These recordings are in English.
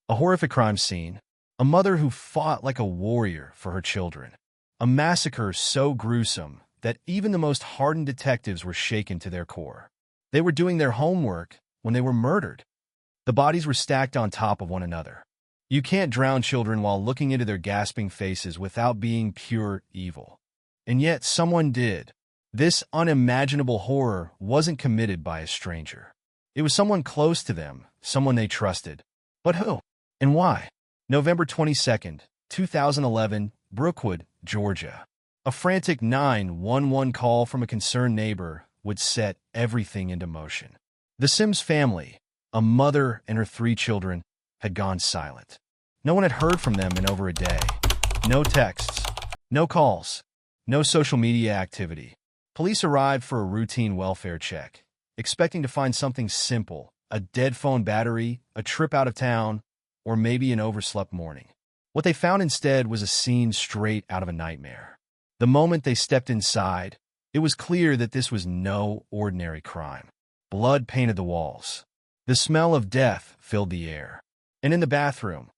A horrific crime scene. A mother who fought like a warrior for her children. A massacre so gruesome that even the most hardened detectives were shaken to their core. They were doing their homework when they were murdered. The bodies were stacked on top of one another. You can't drown children while looking into their gasping faces without being pure evil. And yet someone did. This unimaginable horror wasn't committed by a stranger. It was someone close to them, someone they trusted. But who? And why? November 22nd, 2011, Brookwood, Georgia. A frantic 911 call from a concerned neighbor would set everything into motion. The Sims family, a mother and her 3 children, had gone silent. No one had heard from them in over a day. No texts, no calls, no social media activity. Police arrived for a routine welfare check, expecting to find something simple, a dead phone battery, a trip out of town, or maybe an overslept morning. What they found instead was a scene straight out of a nightmare. The moment they stepped inside, it was clear that this was no ordinary crime. Blood painted the walls. The smell of death filled the air. And in the bathroom,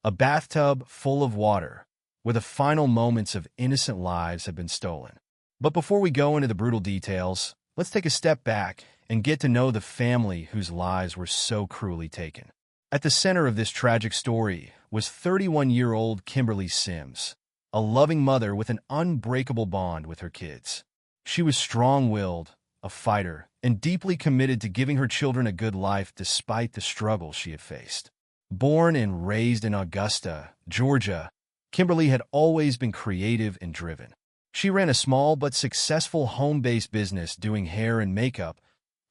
a bathtub full of water, where the final moments of innocent lives had been stolen. But before we go into the brutal details, let's take a step back and get to know the family whose lives were so cruelly taken. At the center of this tragic story was 31-year-old Kimberly Sims, a loving mother with an unbreakable bond with her kids. She was strong-willed, a fighter, and deeply committed to giving her children a good life despite the struggles she had faced. Born and raised in Augusta, Georgia, Kimberly had always been creative and driven. She ran a small but successful home-based business doing hair and makeup,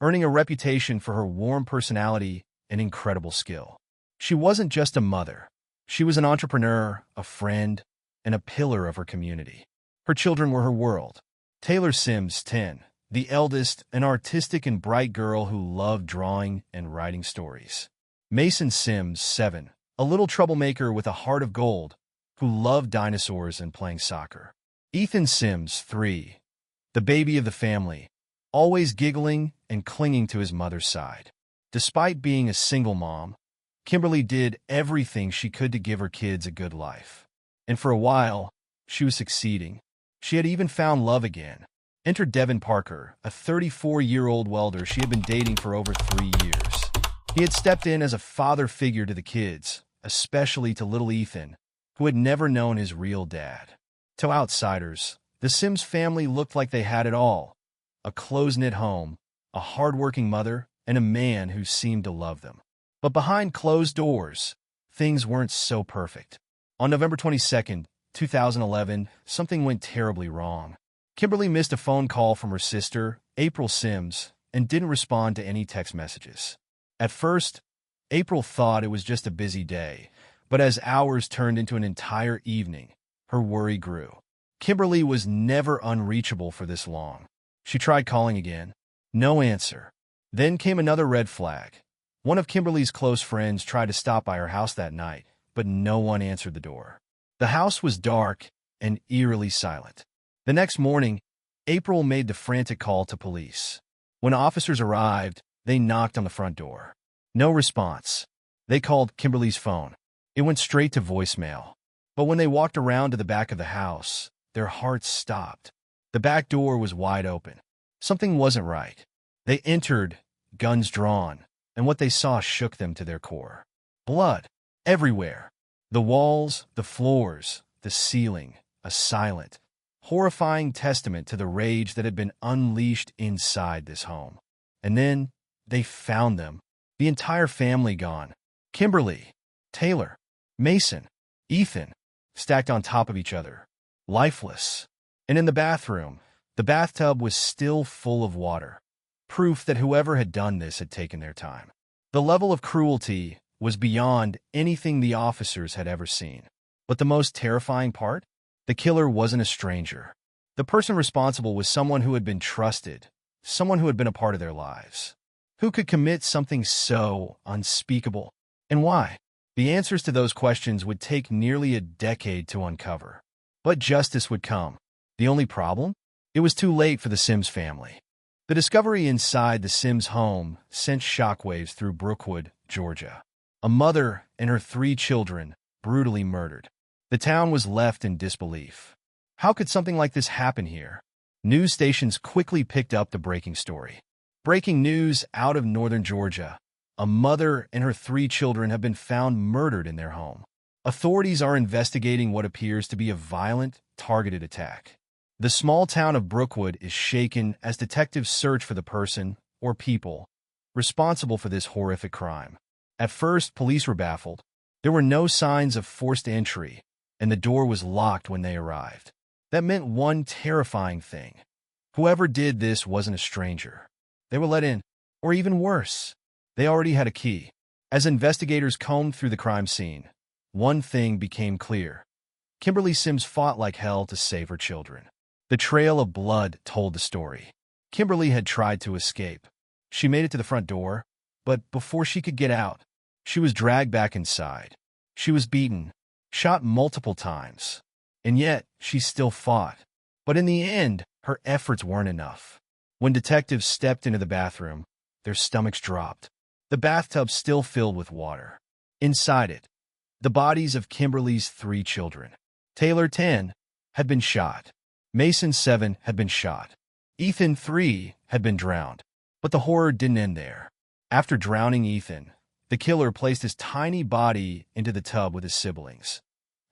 earning a reputation for her warm personality and incredible skill. She wasn't just a mother. She was an entrepreneur, a friend, and a pillar of her community. Her children were her world. Taylor Sims, 10, the eldest, an artistic and bright girl who loved drawing and writing stories. Mason Sims, 7, a little troublemaker with a heart of gold, who loved dinosaurs and playing soccer. Ethan Sims, 3, the baby of the family, always giggling and clinging to his mother's side. Despite being a single mom, Kimberly did everything she could to give her kids a good life. And for a while, she was succeeding. She had even found love again. Enter Devin Parker, a 34-year-old welder she had been dating for over 3 years. He had stepped in as a father figure to the kids, especially to little Ethan, who had never known his real dad. To outsiders, the Sims family looked like they had it all: a close-knit home, a hard-working mother, and a man who seemed to love them. But behind closed doors, things weren't so perfect. On November 22nd, 2011, something went terribly wrong. Kimberly missed a phone call from her sister, April Sims, and didn't respond to any text messages. At first, April thought it was just a busy day, but as hours turned into an entire evening, her worry grew. Kimberly was never unreachable for this long. She tried calling again. No answer. Then came another red flag. One of Kimberly's close friends tried to stop by her house that night, but no one answered the door. The house was dark and eerily silent. The next morning, April made the frantic call to police. When officers arrived, they knocked on the front door. No response. They called Kimberly's phone. It went straight to voicemail. But when they walked around to the back of the house, their hearts stopped. The back door was wide open. Something wasn't right. They entered, guns drawn, and what they saw shook them to their core. Blood everywhere. The walls, the floors, the ceiling, a silent, horrifying testament to the rage that had been unleashed inside this home. And then they found them. The entire family gone. Kimberly, Taylor, Mason, Ethan, stacked on top of each other, lifeless. And in the bathroom, the bathtub was still full of water, proof that whoever had done this had taken their time. The level of cruelty was beyond anything the officers had ever seen. But the most terrifying part? The killer wasn't a stranger. The person responsible was someone who had been trusted, someone who had been a part of their lives. Who could commit something so unspeakable? And why? The answers to those questions would take nearly a decade to uncover. But justice would come. The only problem? It was too late for the Sims family. The discovery inside the Sims home sent shockwaves through Brookwood, Georgia. a mother and her 3 children brutally murdered. The town was left in disbelief. How could something like this happen here? News stations quickly picked up the breaking story. Breaking news out of northern Georgia. A mother and her 3 children have been found murdered in their home. Authorities are investigating what appears to be a violent, targeted attack. The small town of Brookwood is shaken as detectives search for the person, or people, responsible for this horrific crime. At first, police were baffled. There were no signs of forced entry, and the door was locked when they arrived. That meant one terrifying thing. Whoever did this wasn't a stranger. They were let in, or even worse, they already had a key. As investigators combed through the crime scene, one thing became clear. Kimberly Sims fought like hell to save her children. The trail of blood told the story. Kimberly had tried to escape. She made it to the front door, but before she could get out, she was dragged back inside. She was beaten, shot multiple times, and yet she still fought. But in the end, her efforts weren't enough. When detectives stepped into the bathroom, their stomachs dropped. The bathtub still filled with water. Inside it, the bodies of Kimberly's 3 children. Taylor, 10, had been shot. Mason, 7, had been shot. Ethan, 3, had been drowned. But the horror didn't end there. After drowning Ethan, the killer placed his tiny body into the tub with his siblings,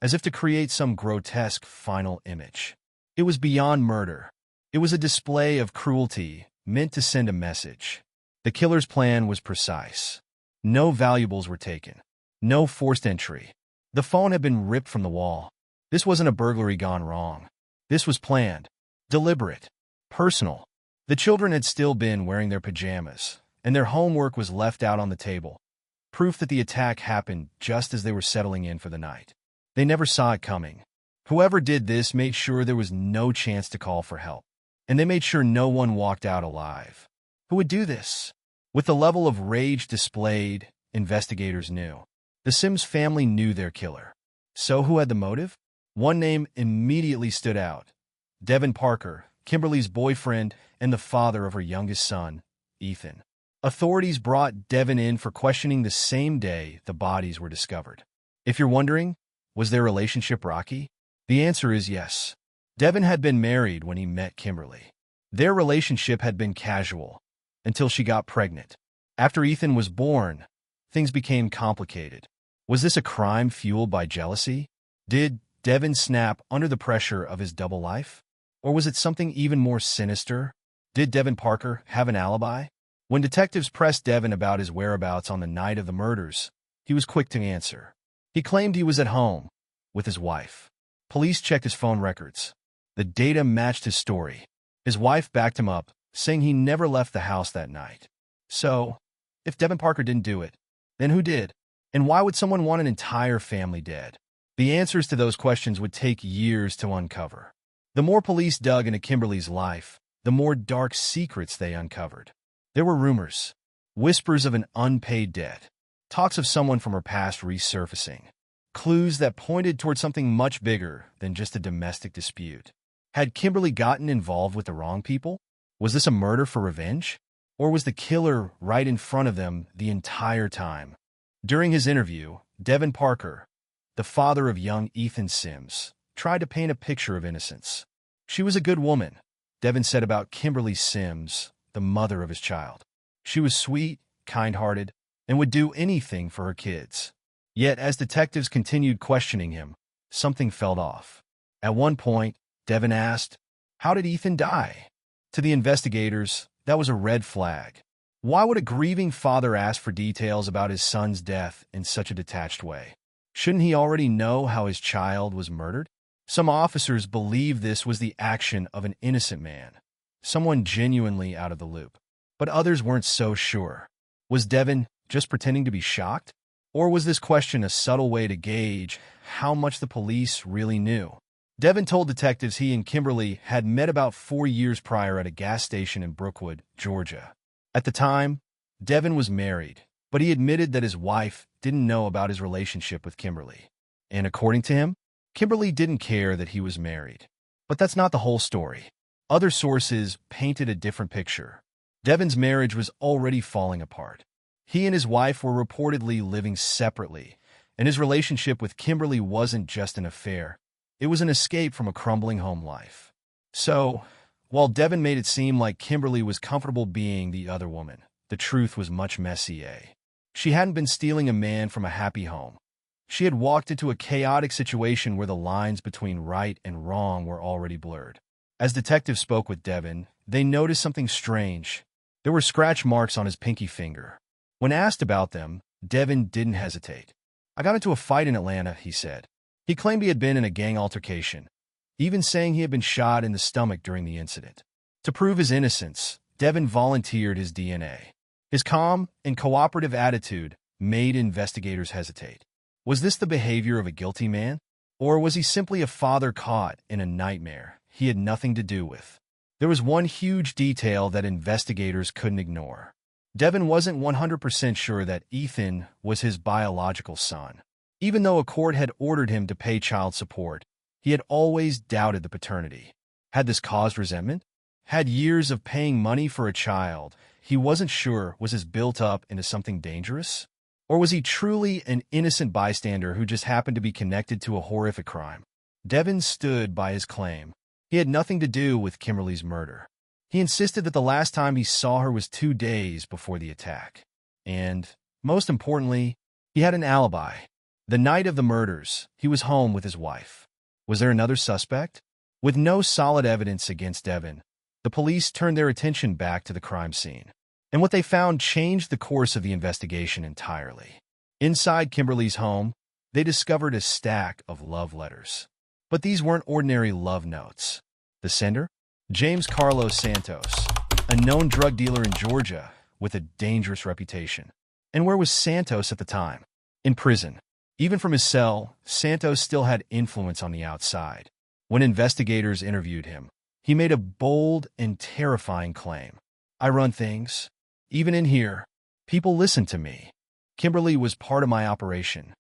as if to create some grotesque final image. It was beyond murder. It was a display of cruelty meant to send a message. The killer's plan was precise. No valuables were taken. No forced entry. The phone had been ripped from the wall. This wasn't a burglary gone wrong. This was planned, deliberate, personal. The children had still been wearing their pajamas, and their homework was left out on the table. Proof that the attack happened just as they were settling in for the night. They never saw it coming. Whoever did this made sure there was no chance to call for help. And they made sure no one walked out alive. Who would do this? With the level of rage displayed, investigators knew. The Sims family knew their killer. So who had the motive? One name immediately stood out. Devin Parker, Kimberly's boyfriend and the father of her youngest son, Ethan. Authorities brought Devin in for questioning the same day the bodies were discovered. If you're wondering, was their relationship rocky? The answer is yes. Devin had been married when he met Kimberly. Their relationship had been casual, until she got pregnant. After Ethan was born, things became complicated. Was this a crime fueled by jealousy? Did Devin snap under the pressure of his double life? Or was it something even more sinister? Did Devin Parker have an alibi? When detectives pressed Devin about his whereabouts on the night of the murders, he was quick to answer. He claimed he was at home with his wife. Police checked his phone records. The data matched his story. His wife backed him up, saying he never left the house that night. So, if Devin Parker didn't do it, then who did? And why would someone want an entire family dead? The answers to those questions would take years to uncover. The more police dug into Kimberly's life, the more dark secrets they uncovered. There were rumors, whispers of an unpaid debt, talks of someone from her past resurfacing, clues that pointed toward something much bigger than just a domestic dispute. Had Kimberly gotten involved with the wrong people? Was this a murder for revenge? Or was the killer right in front of them the entire time? During his interview, Devin Parker, the father of young Ethan Sims, tried to paint a picture of innocence. She was a good woman, Devin said about Kimberly Sims, the mother of his child. She was sweet, kind-hearted, and would do anything for her kids. Yet, as detectives continued questioning him, something felt off. At one point, Devin asked, "How did Ethan die?" To the investigators, that was a red flag. Why would a grieving father ask for details about his son's death in such a detached way? Shouldn't he already know how his child was murdered? Some officers believed this was the action of an innocent man, someone genuinely out of the loop. But others weren't so sure. Was Devin just pretending to be shocked? Or was this question a subtle way to gauge how much the police really knew? Devin told detectives he and Kimberly had met about 4 years prior at a gas station in Brookwood, Georgia. At the time, Devin was married, but he admitted that his wife didn't know about his relationship with Kimberly. And according to him, Kimberly didn't care that he was married. But that's not the whole story. Other sources painted a different picture. Devin's marriage was already falling apart. He and his wife were reportedly living separately, and his relationship with Kimberly wasn't just an affair. It was an escape from a crumbling home life. So, while Devin made it seem like Kimberly was comfortable being the other woman, the truth was much messier. She hadn't been stealing a man from a happy home. She had walked into a chaotic situation where the lines between right and wrong were already blurred. As detectives spoke with Devin, they noticed something strange. There were scratch marks on his pinky finger. When asked about them, Devin didn't hesitate. "I got into a fight in Atlanta," he said. He claimed he had been in a gang altercation, even saying he had been shot in the stomach during the incident. To prove his innocence, Devin volunteered his DNA. His calm and cooperative attitude made investigators hesitate. Was this the behavior of a guilty man? Or was he simply a father caught in a nightmare he had nothing to do with? There was one huge detail that investigators couldn't ignore. Devin wasn't 100% sure that Ethan was his biological son. Even though a court had ordered him to pay child support, he had always doubted the paternity. Had this caused resentment? Had years of paying money for a child he wasn't sure was as built up into something dangerous? Or was he truly an innocent bystander who just happened to be connected to a horrific crime? Devin stood by his claim. He had nothing to do with Kimberly's murder. He insisted that the last time he saw her was 2 days before the attack. And, most importantly, he had an alibi. The night of the murders, he was home with his wife. Was there another suspect? With no solid evidence against Devin, the police turned their attention back to the crime scene. And what they found changed the course of the investigation entirely. Inside Kimberly's home, they discovered a stack of love letters. But these weren't ordinary love notes. The sender? James Carlos Santos, a known drug dealer in Georgia with a dangerous reputation. And where was Santos at the time? In prison. Even from his cell, Santos still had influence on the outside. When investigators interviewed him, he made a bold and terrifying claim. "I run things. Even in here, people listen to me. Kimberly was part of my operation.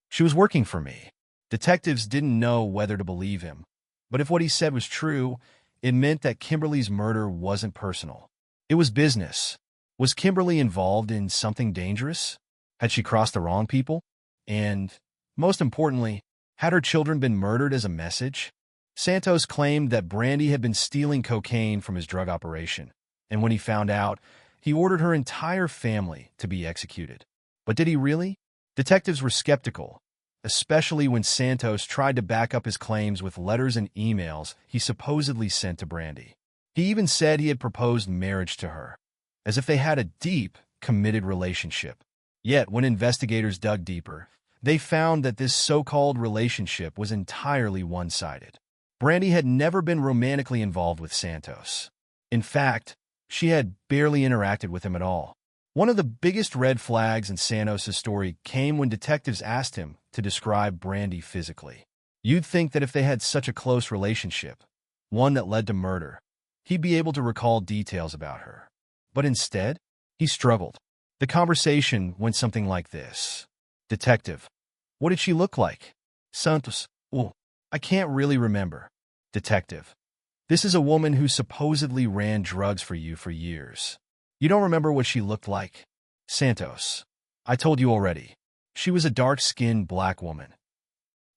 She was working for me." Detectives didn't know whether to believe him, but if what he said was true, it meant that Kimberly's murder wasn't personal. It was business. Was Kimberly involved in something dangerous? Had she crossed the wrong people? And, most importantly, had her children been murdered as a message? Santos claimed that Brandy had been stealing cocaine from his drug operation, and when he found out, he ordered her entire family to be executed. But did he really? Detectives were skeptical, especially when Santos tried to back up his claims with letters and emails he supposedly sent to Brandy. He even said he had proposed marriage to her, as if they had a deep, committed relationship. Yet, when investigators dug deeper, they found that this so-called relationship was entirely one-sided. Brandy had never been romantically involved with Santos. In fact, she had barely interacted with him at all. One of the biggest red flags in Santos' story came when detectives asked him to describe Brandy physically. You'd think that if they had such a close relationship, one that led to murder, he'd be able to recall details about her. But instead, he struggled. The conversation went something like this. "Detective, what did she look like?" Santos, "Oh, I can't really remember." Detective, "This is a woman who supposedly ran drugs for you for years. You don't remember what she looked like?" Santos, "I told you already. She was a dark-skinned black woman."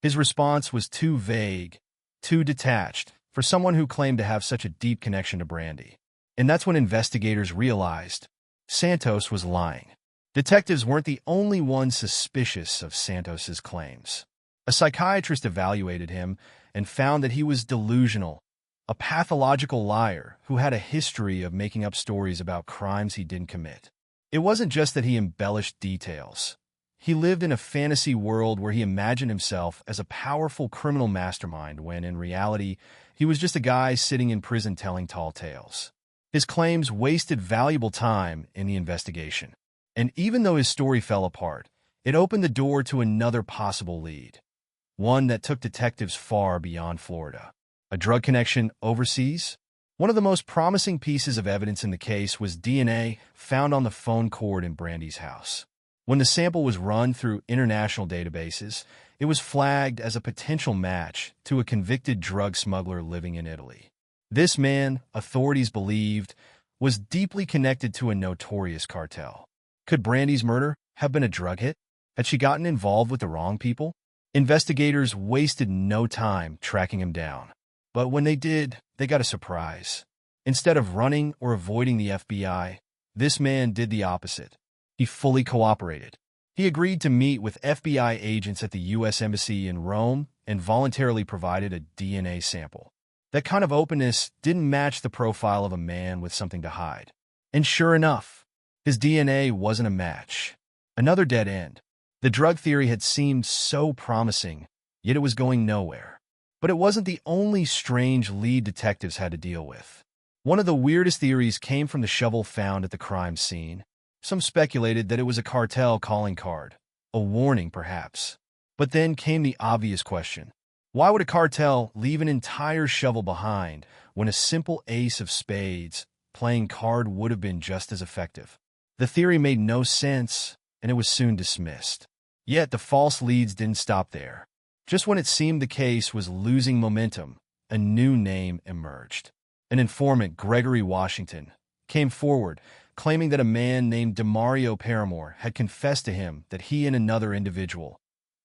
His response was too vague, too detached, for someone who claimed to have such a deep connection to Brandy. And that's when investigators realized Santos was lying. Detectives weren't the only ones suspicious of Santos's claims. A psychiatrist evaluated him and found that he was delusional, a pathological liar who had a history of making up stories about crimes he didn't commit. It wasn't just that he embellished details. He lived in a fantasy world where he imagined himself as a powerful criminal mastermind when, in reality, he was just a guy sitting in prison telling tall tales. His claims wasted valuable time in the investigation. And even though his story fell apart, it opened the door to another possible lead, one that took detectives far beyond Florida. A drug connection overseas? One of the most promising pieces of evidence in the case was DNA found on the phone cord in Brandy's house. When the sample was run through international databases, it was flagged as a potential match to a convicted drug smuggler living in Italy. This man, authorities believed, was deeply connected to a notorious cartel. Could Brandy's murder have been a drug hit? Had she gotten involved with the wrong people? Investigators wasted no time tracking him down. But when they did, they got a surprise. Instead of running or avoiding the FBI, this man did the opposite. He fully cooperated. He agreed to meet with FBI agents at the U.S. Embassy in Rome and voluntarily provided a DNA sample. That kind of openness didn't match the profile of a man with something to hide. And sure enough, his DNA wasn't a match. Another dead end. The drug theory had seemed so promising, yet it was going nowhere. But it wasn't the only strange lead detectives had to deal with. One of the weirdest theories came from the shovel found at the crime scene. Some speculated that it was a cartel calling card, a warning perhaps. But then came the obvious question. Why would a cartel leave an entire shovel behind when a simple ace of spades playing card would have been just as effective? The theory made no sense, and it was soon dismissed. Yet the false leads didn't stop there. Just when it seemed the case was losing momentum, a new name emerged. An informant, Gregory Washington, came forward, claiming that a man named Demario Paramore had confessed to him that he and another individual,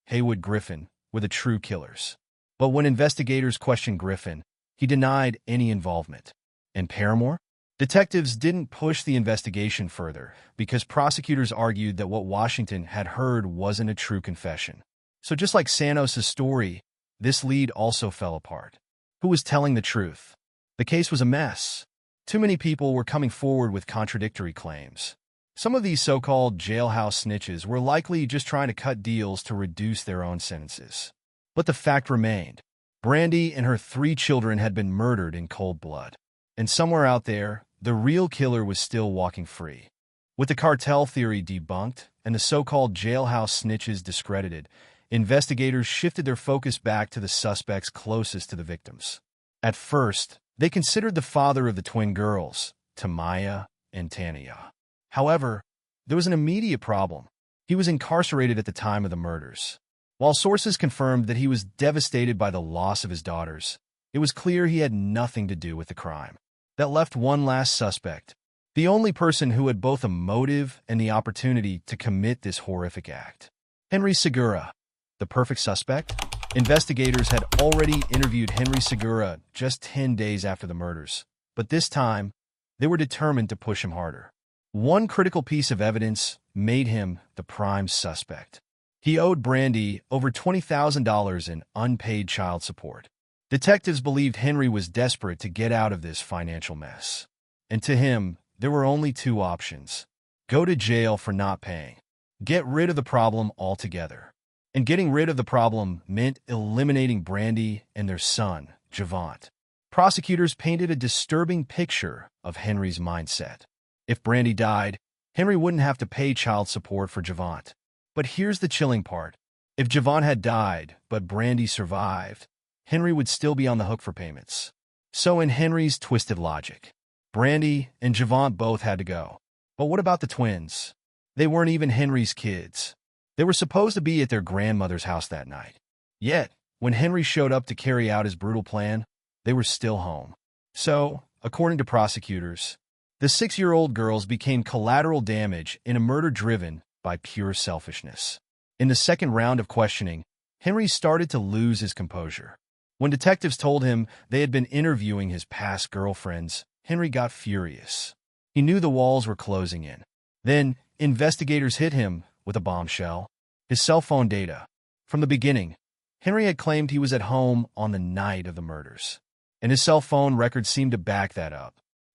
Haywood Griffin, were the true killers. But when investigators questioned Griffin, he denied any involvement. And Paramore? Detectives didn't push the investigation further because prosecutors argued that what Washington had heard wasn't a true confession. So just like Santos' story, this lead also fell apart. Who was telling the truth? The case was a mess. Too many people were coming forward with contradictory claims. Some of these so-called jailhouse snitches were likely just trying to cut deals to reduce their own sentences. But the fact remained. Brandy and her 3 children had been murdered in cold blood. And somewhere out there, the real killer was still walking free. With the cartel theory debunked and the so-called jailhouse snitches discredited, investigators shifted their focus back to the suspects closest to the victims. At first, they considered the father of the twin girls, Tamaya and Tania. However, there was an immediate problem. He was incarcerated at the time of the murders. While sources confirmed that he was devastated by the loss of his daughters, it was clear he had nothing to do with the crime. That left one last suspect, the only person who had both a motive and the opportunity to commit this horrific act. Henry Segura, the perfect suspect? Investigators had already interviewed Henry Segura just 10 days after the murders, but this time, they were determined to push him harder. One critical piece of evidence made him the prime suspect. He owed Brandy over $20,000 in unpaid child support. Detectives believed Henry was desperate to get out of this financial mess. And to him, there were only 2 options. Go to jail for not paying. Get rid of the problem altogether. And getting rid of the problem meant eliminating Brandy and their son, Javont. Prosecutors painted a disturbing picture of Henry's mindset. If Brandy died, Henry wouldn't have to pay child support for Javont. But here's the chilling part. If Javont had died, but Brandy survived, Henry would still be on the hook for payments. So in Henry's twisted logic, Brandy and Javont both had to go. But what about the twins? They weren't even Henry's kids. They were supposed to be at their grandmother's house that night. Yet, when Henry showed up to carry out his brutal plan, they were still home. So, according to prosecutors, the 6-year-old girls became collateral damage in a murder driven by pure selfishness. In the second round of questioning, Henry started to lose his composure. When detectives told him they had been interviewing his past girlfriends, Henry got furious. He knew the walls were closing in. Then, investigators hit him with a bombshell: his cell phone data. From the beginning, Henry had claimed he was at home on the night of the murders, and his cell phone records seemed to back that up.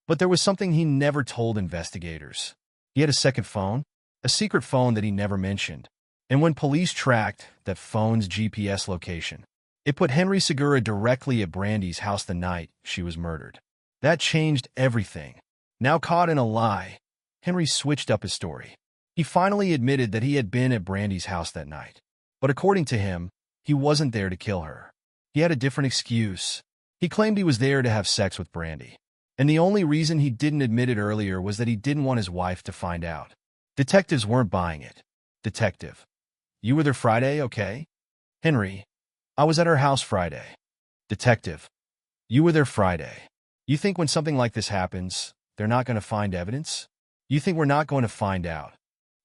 But there was something he never told investigators. He had a second phone, a secret phone that he never mentioned. And when police tracked that phone's GPS location, it put Henry Segura directly at Brandy's house the night she was murdered. That changed everything. Now caught in a lie, Henry switched up his story. He finally admitted that he had been at Brandy's house that night. But according to him, he wasn't there to kill her. He had a different excuse. He claimed he was there to have sex with Brandy. And the only reason he didn't admit it earlier was that he didn't want his wife to find out. Detectives weren't buying it. Detective: you were there Friday, okay? Henry: I was at her house Friday. Detective: you were there Friday. You think when something like this happens, they're not going to find evidence? You think we're not going to find out?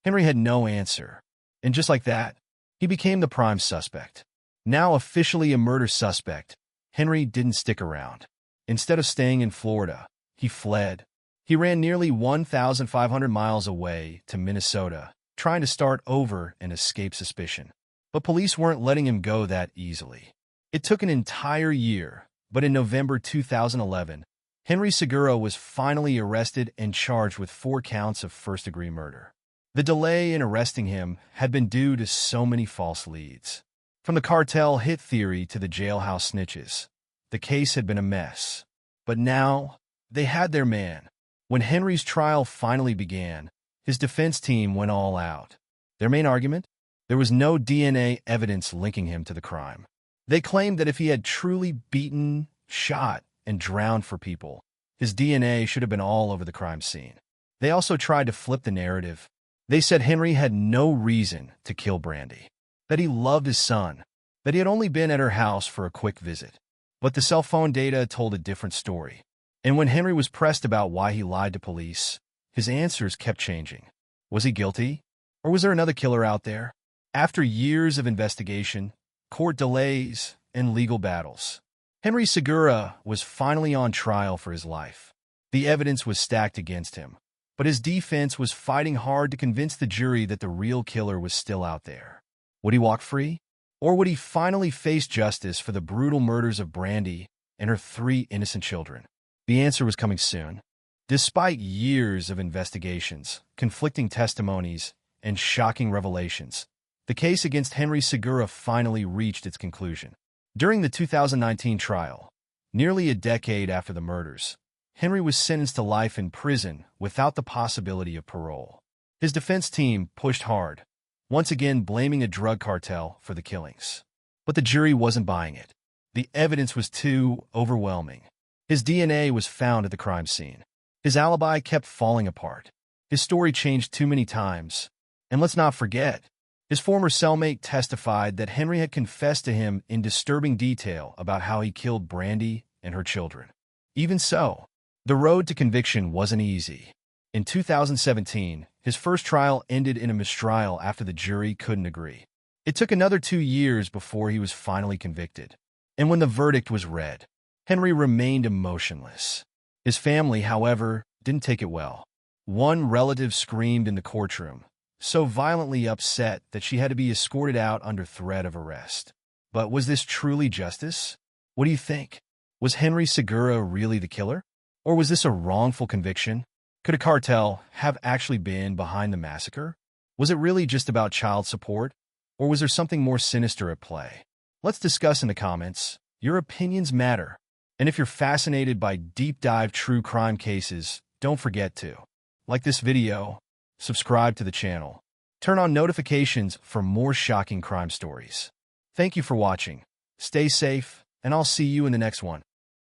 Henry had no answer. And just like that, he became the prime suspect. Now officially a murder suspect, Henry didn't stick around. Instead of staying in Florida, he fled. He ran nearly 1,500 miles away to Minnesota, trying to start over and escape suspicion. But police weren't letting him go that easily. It took an entire year, but in November 2011, Henry Segura was finally arrested and charged with 4 counts of first-degree murder. The delay in arresting him had been due to so many false leads. From the cartel hit theory to the jailhouse snitches, the case had been a mess. But now, they had their man. When Henry's trial finally began, his defense team went all out. Their main argument? There was no DNA evidence linking him to the crime. They claimed that if he had truly beaten, shot, and drowned for people, his DNA should have been all over the crime scene. They also tried to flip the narrative. They said Henry had no reason to kill Brandy, that he loved his son, that he had only been at her house for a quick visit. But the cell phone data told a different story. And when Henry was pressed about why he lied to police, his answers kept changing. Was he guilty? Or was there another killer out there? After years of investigation, court delays, and legal battles, Henry Segura was finally on trial for his life. The evidence was stacked against him, but his defense was fighting hard to convince the jury that the real killer was still out there. Would he walk free? Or would he finally face justice for the brutal murders of Brandy and her 3 innocent children? The answer was coming soon. Despite years of investigations, conflicting testimonies, and shocking revelations, the case against Henry Segura finally reached its conclusion. During the 2019 trial, nearly a decade after the murders, Henry was sentenced to life in prison without the possibility of parole. His defense team pushed hard, once again blaming a drug cartel for the killings. But the jury wasn't buying it. The evidence was too overwhelming. His DNA was found at the crime scene. His alibi kept falling apart. His story changed too many times. And let's not forget, his former cellmate testified that Henry had confessed to him in disturbing detail about how he killed Brandy and her children. Even so, the road to conviction wasn't easy. In 2017, his first trial ended in a mistrial after the jury couldn't agree. It took another 2 years before he was finally convicted. And when the verdict was read, Henry remained emotionless. His family, however, didn't take it well. One relative screamed in the courtroom, so violently upset that she had to be escorted out under threat of arrest. But was this truly justice? What do you think? Was Henry Segura really the killer? Or was this a wrongful conviction? Could a cartel have actually been behind the massacre? Was it really just about child support? Or was there something more sinister at play? Let's discuss in the comments. Your opinions matter. And if you're fascinated by deep-dive true crime cases, don't forget to like this video, subscribe to the channel, turn on notifications for more shocking crime stories. Thank you for watching. Stay safe, and I'll see you in the next one.